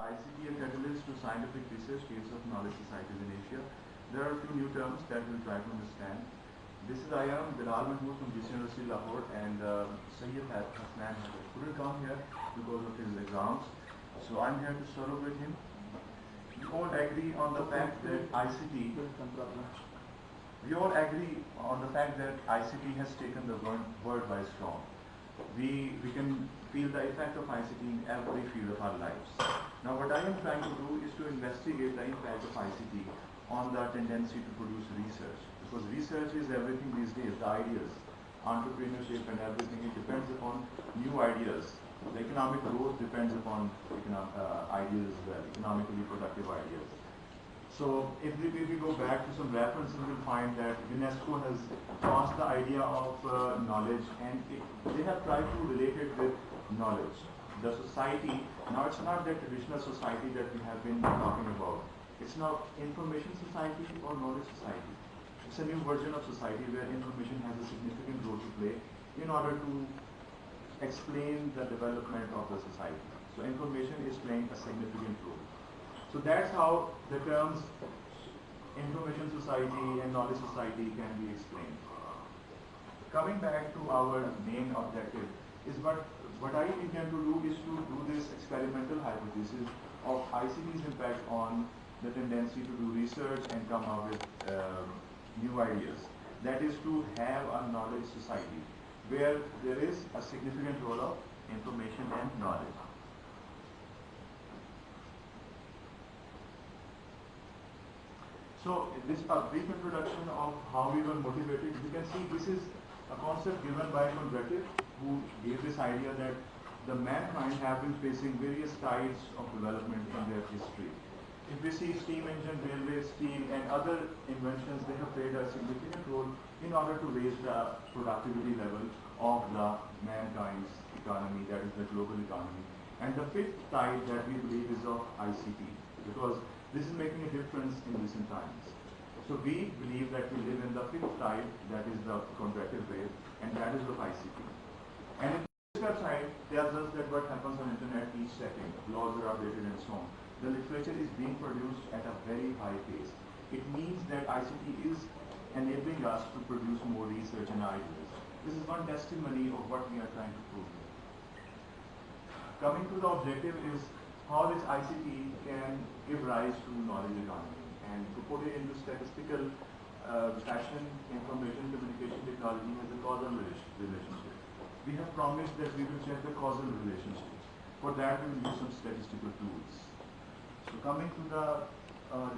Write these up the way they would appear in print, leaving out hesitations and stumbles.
ICT a catalyst to scientific research fields of knowledge societies in Asia. There are a few new terms that we'll try to understand. This is I am Bilal Mahmood from GC University Lahore, and Sayyid Hasnan couldn't come here because of his exams. So I'm here to sort of with him. We all agree on the fact that ICT has taken the world by storm. We can feel the effect of ICT in every field of our lives. Now what I am trying to do is to investigate the impact of ICT on the tendency to produce research. Because research is everything these days, the ideas, entrepreneurship and everything, it depends upon new ideas. The economic growth depends upon ideas as well, economically productive ideas. So if we go back to some references, we'll find that UNESCO has launched the idea of knowledge, and they have tried to relate it with knowledge. The society, now it's not the traditional society that we have been talking about. It's now information society or knowledge society. It's a new version of society where information has a significant role to play in order to explain the development of the society. So information is playing a significant role. So that's how the terms information society and knowledge society can be explained. Coming back to our main objective is what I intend to do is to do this experimental hypothesis of ICT's impact on the tendency to do research and come up with new ideas. That is to have a knowledge society where there is a significant role of information and knowledge. So this is a brief introduction of how we were motivated. You can see this is a concept given by Continental, who gave this idea that the mankind have been facing various tides of development in their history. If we see steam engine, railway, steel and other inventions, they have played a significant role in order to raise the productivity level of the mankind's economy, that is the global economy. And the fifth tide that we believe is of ICT, because this is making a difference in recent times. So we believe that we live in the fifth tide, that is the contractive wave, and that is of ICT. And this website tells us that what happens on internet each second, laws are updated and so on. The literature is being produced at a very high pace. It means that ICT is enabling us to produce more research and ideas. This is one testimony of what we are trying to prove. Coming to the objective is how this ICT can give rise to knowledge economy. And to put it into statistical fashion, information communication technology has a causal relationship. We have promised that we will check the causal relationships. For that we will use some statistical tools. So coming to the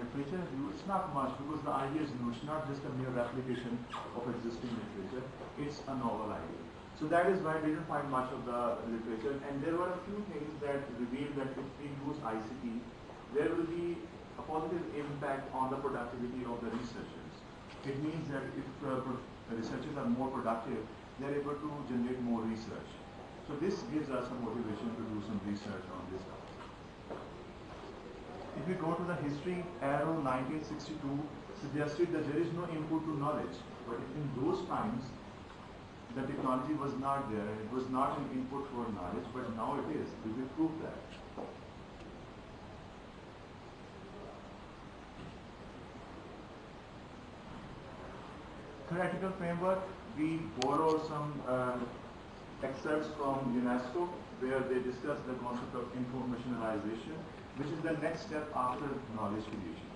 literature review, it's not much because the idea is new. It's not just a mere replication of existing literature. It's a novel idea. So that is why we didn't find much of the literature, and there were a few things that revealed that if we use ICT, there will be a positive impact on the productivity of the researchers. It means that if the researchers are more productive, they are able to generate more research. So this gives us a motivation to do some research on this topic. If we go to the history, Arrow 1962 suggested that there is no input to knowledge, but in those times, the technology was not there, and it was not an input for knowledge, but now it is. We will prove that. Theoretical framework, we borrow some excerpts from UNESCO, where they discuss the concept of informationalization, which is the next step after knowledge creation.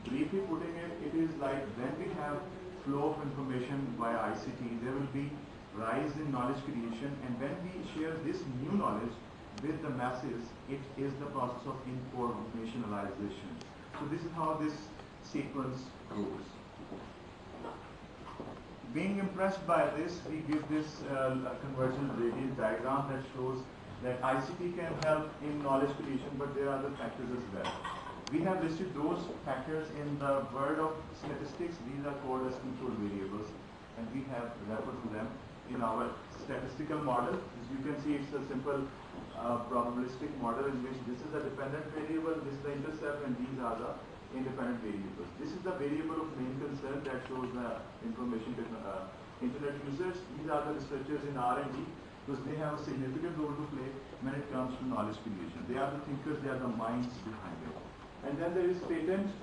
Briefly putting it, it is like when we have flow of information via ICT, there will be rise in knowledge creation, and when we share this new knowledge with the masses, it is the process of informationalization. So this is how this sequence goes. Being impressed by this, we give this conversion gradient diagram that shows that ICT can help in knowledge creation, but there are other factors as well. We have listed those factors in the word of statistics. These are called as control variables, and we have referred to them in our statistical model. As you can see, it's a simple probabilistic model in which this is a dependent variable, this is the intercept, and these are the independent variables. This is the variable of main concern that shows the information internet users. These are the researchers in R&D, because they have a significant role to play when it comes to knowledge creation. They are the thinkers, they are the minds behind it. And then there is patents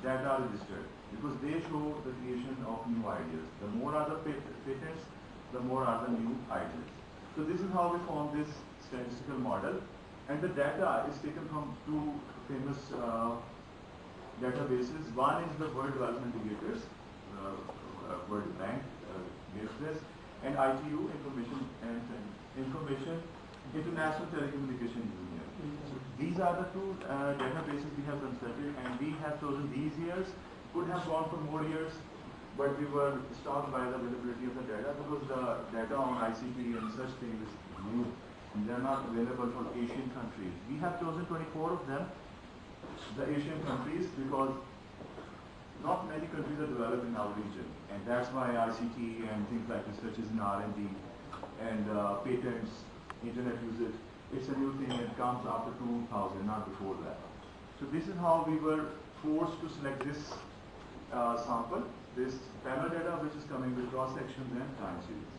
that are registered, because they show the creation of new ideas. The more are the patents, the more are the new ideas. So this is how we form this statistical model. And the data is taken from two famous databases. One is the World Development Indicators, World Bank gives this, and ITU, Information International Telecommunication Union. So these are the two databases we have considered, and we have chosen these years. Could have gone for more years, but we were stopped by the availability of the data, because the data on ICT and such things is new. They are not available for Asian countries. We have chosen 24 of them, the Asian countries, because not many countries are developed in our region, and that's why ICT and things like research is in R&D and patents, internet usage. It's a new thing and comes after 2000, not before that. So this is how we were forced to select this sample, this panel data, which is coming with cross sections and time series.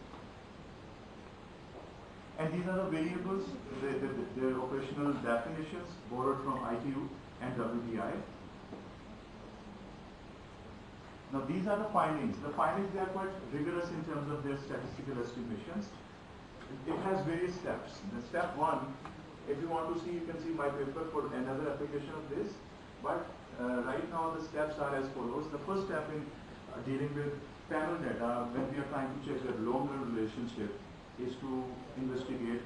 And these are the variables, their operational definitions borrowed from ITU and WDI. Now these are the findings. The findings, they are quite rigorous in terms of their statistical estimations. It has various steps. The step one, if you want to see, you can see my paper for another application of this. But right now the steps are as follows. The first step in dealing with panel data, when we are trying to check the long-run relationship, is to investigate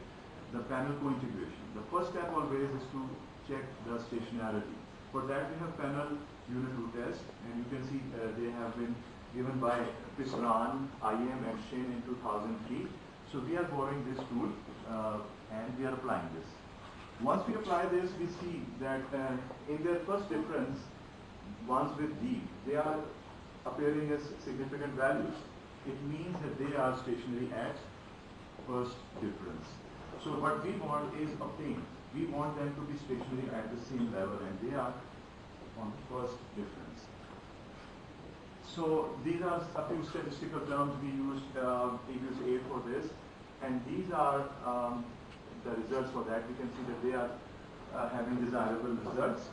the panel cointegration. The first step always is to check the stationarity. For that we have panel unit 2 test, and you can see they have been given by Pisran, IM and Shin in 2003. So we are borrowing this tool and we are applying this. Once we apply this, we see that in their first difference, ones with D, they are appearing as significant values. It means that they are stationary at first difference. So what we want is obtained. We want them to be stationary at the same level, and they are on the first difference. So these are a few statistical terms we used, use A for this, and these are the results for that. We can see that they are having desirable results.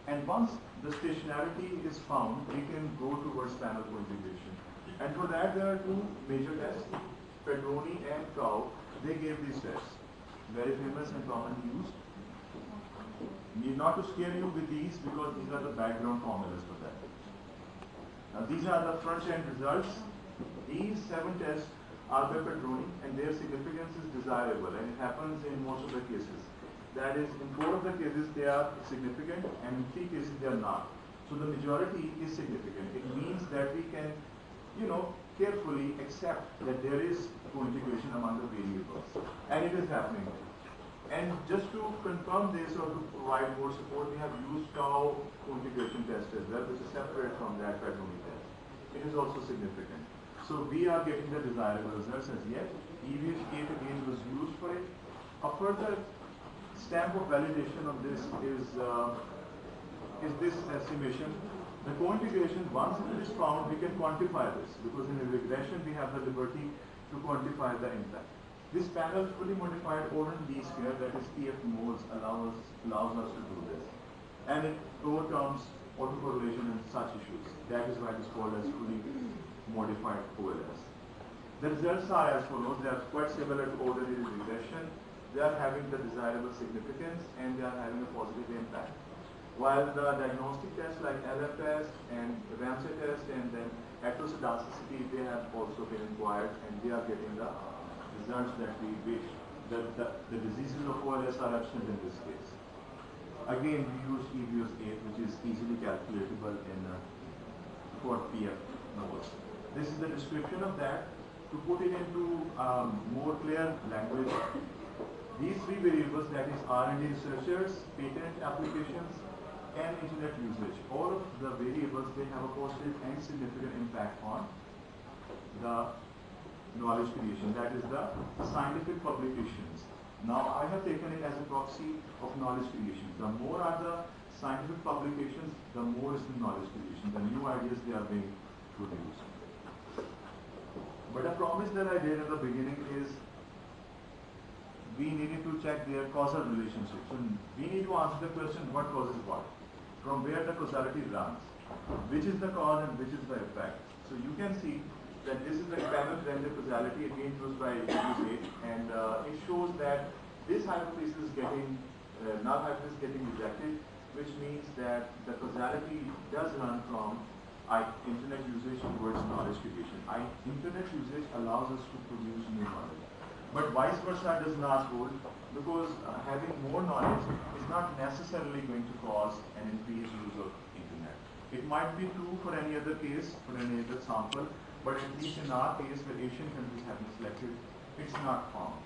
And once the stationarity is found, we can go towards panel cointegration. And for that, there are two major tests, Pedroni and Cow. They gave these tests, very famous and commonly used. Need not to scare you with these, because these are the background formulas for that. Now these are the front-end results. These 7 tests are by Pedroni, and their significance is desirable, and it happens in most of the cases. That is, in 4 of the cases they are significant, and in 3 cases they are not. So the majority is significant. It means that we can, carefully accept that there is cointegration among the variables, and it is happening. And just to confirm this, or to provide more support, we have used tau cointegration test as well, which is separate from that Pedroni test. It is also significant. So we are getting the desirable results as yet. EVH 8 again was used for it. A further stamp of validation of this is this estimation. The cointegration, once it is found, we can quantify this, because in a regression we have the liberty to quantify the impact. This panel fully modified Oren D square, that is PF modes, allows us to do this. And it overcomes autocorrelation and such issues. That is why it is called as fully modified OLS. The results are as follows. They are quite similar to ordinary regression. They are having the desirable significance, and they are having a positive impact. While the diagnostic tests like LFS and Ramsey test and then heterosidicity, they have also been inquired, and they are getting the results that we wish. The diseases of OLS are absent in this case. Again, we use EVS 8, which is easily calculatable in for PF nodes. This is the description of that. To put it into more clear language, these 3 variables, that is R&D researchers, patent applications, and internet usage, all of the variables, they have a positive and significant impact on the knowledge creation, that is the scientific publications. Now I have taken it as a proxy of knowledge creation. The more are the scientific publications, the more is the knowledge creation, the new ideas they are being produced. But a promise that I did at the beginning is we needed to check their causal relationships. So we need to answer the question, what causes what? From where the causality runs. Which is the cause and which is the effect? So you can see that this is the panel random causality again used by usage, and it shows that this hypothesis is getting, null hypothesis is getting rejected, which means that the causality does run from internet usage towards knowledge creation. Internet usage allows us to produce new knowledge. But vice versa does not hold, because having more knowledge is not necessarily going to cause an increased use of internet. It might be true for any other case, for any other sample, but at least in our case where Asian countries have been selected, it's not found.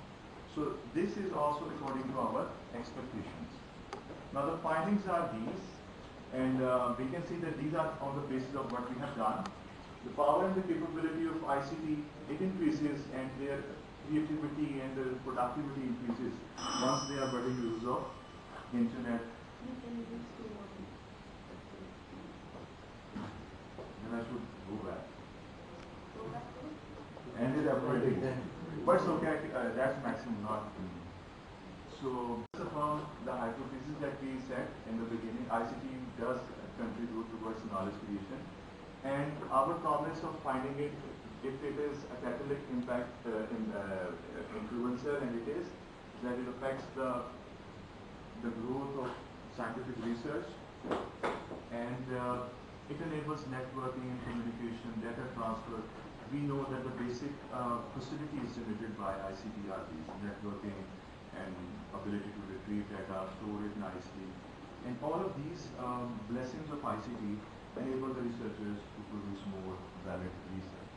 So this is also according to our expectations. Now the findings are these, and we can see that these are on the basis of what we have done. The power and the capability of ICT, it increases, and their creativity and their productivity increases once they are better use of internet. Then I should go back. Ended up writing. But it's okay, that's maximum, not minimum. So, from the hypothesis that we set in the beginning, ICT does contribute towards knowledge creation. And our promise of finding it, if it is a catalytic impact influencer, and it is, that it affects the growth of scientific research, and it enables networking and communication, data transfer. We know that the basic facilities generated by ICT are these: networking and ability to retrieve data, store it nicely. And all of these blessings of ICT enable the researchers to produce more valid research.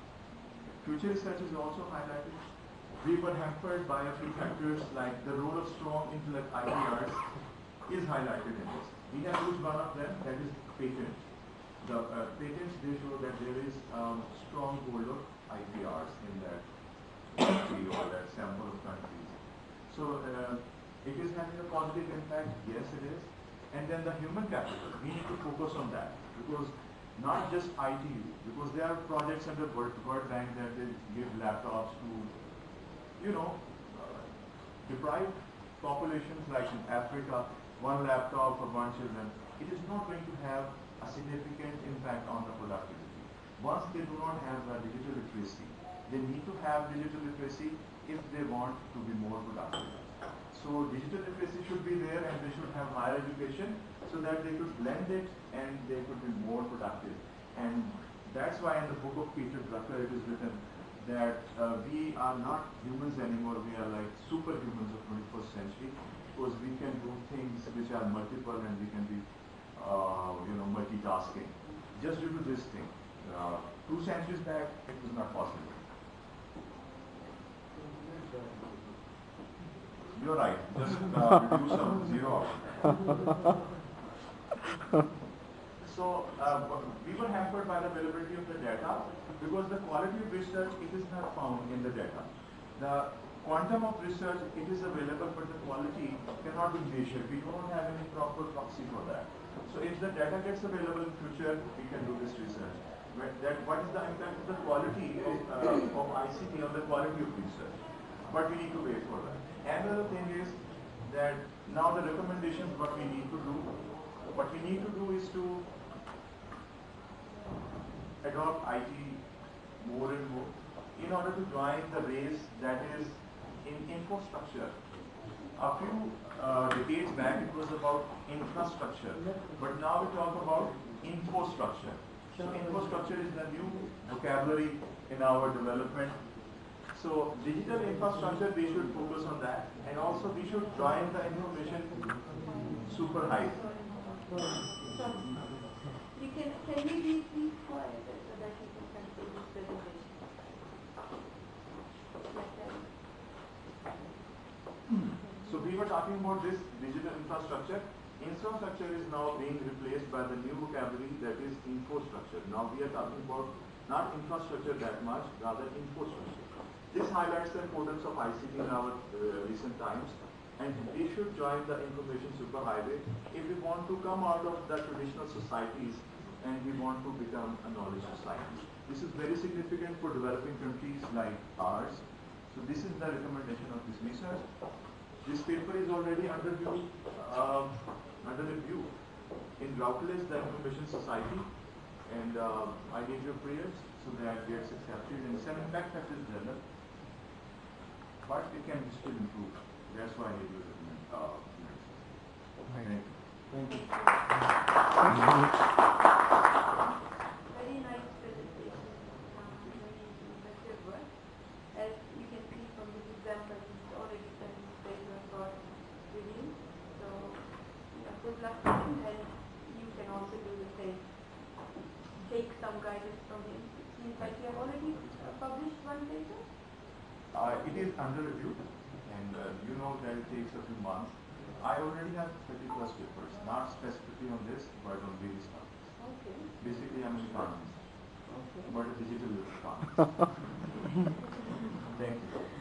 Future research is also highlighted. We were hampered by a few factors, like the role of strong intellect IPRs is highlighted in this. We have used one of them, that is patent. The patents, they show that there is strong hold of IPRs in that country or that sample of countries. So it is having a positive impact, yes it is. And then the human capital, we need to focus on that, because not just ITU, because there are projects under World Bank that they give laptops to, deprived populations like in Africa, one laptop for one children. It is not going to have a significant impact on the productivity. Once they do not have the digital literacy, they need to have digital literacy if they want to be more productive. So digital literacy should be there, and they should have higher education so that they could blend it and they could be more productive. And that's why in the book of Peter Drucker it is written that we are not humans anymore, we are like superhumans of 21st century, because we can do things which are multiple, and we can be multitasking. Just due to this thing. 2 centuries back, it was not possible. You're right. Just reduce some zero. So we were hampered by the availability of the data, because the quality of research, it is not found in the data. The quantum of research, it is available, but the quality cannot be measured. We don't have any proper proxy for that. So if the data gets available in future, we can do this research. What is the impact of the quality of ICT on the quality of research? But we need to wait for that. Another thing is that now the recommendations, what we need to do is to adopt IT more and more in order to join the race that is in infrastructure. A few decades back it was about infrastructure, but now we talk about infrastructure. So infrastructure is the new vocabulary in our development. So digital infrastructure, we should focus on that, and also we should join the information super high. Can we be please quiet so that we can continue this presentation? So we were talking about this digital infrastructure. Infrastructure is now being replaced by the new vocabulary, that is infrastructure. Now we are talking about not infrastructure that much, rather infrastructure. This highlights the importance of ICT in our recent times, and we should join the information superhighway if we want to come out of the traditional societies and we want to become a knowledge society. This is very significant for developing countries like ours. So this is the recommendation of this research. This paper is already under review in Routledge, the Information Society, and I need your prayers so that it gets accepted in some impact factor journal. But it can still improve. That's why I need your thank you. Thank you. Very nice presentation. Very impressive work. As you can see from this example, he's already done his paper for review. So, good luck to you, and you can also do the same. Take some guidance from him. It seems like you have already published one paper. It is under review, and you know that it takes a few months. I already have 30 plus papers, not specifically on this, but on various topics. Okay. Basically, I'm an economist, Okay. but a digital economist. Thank you.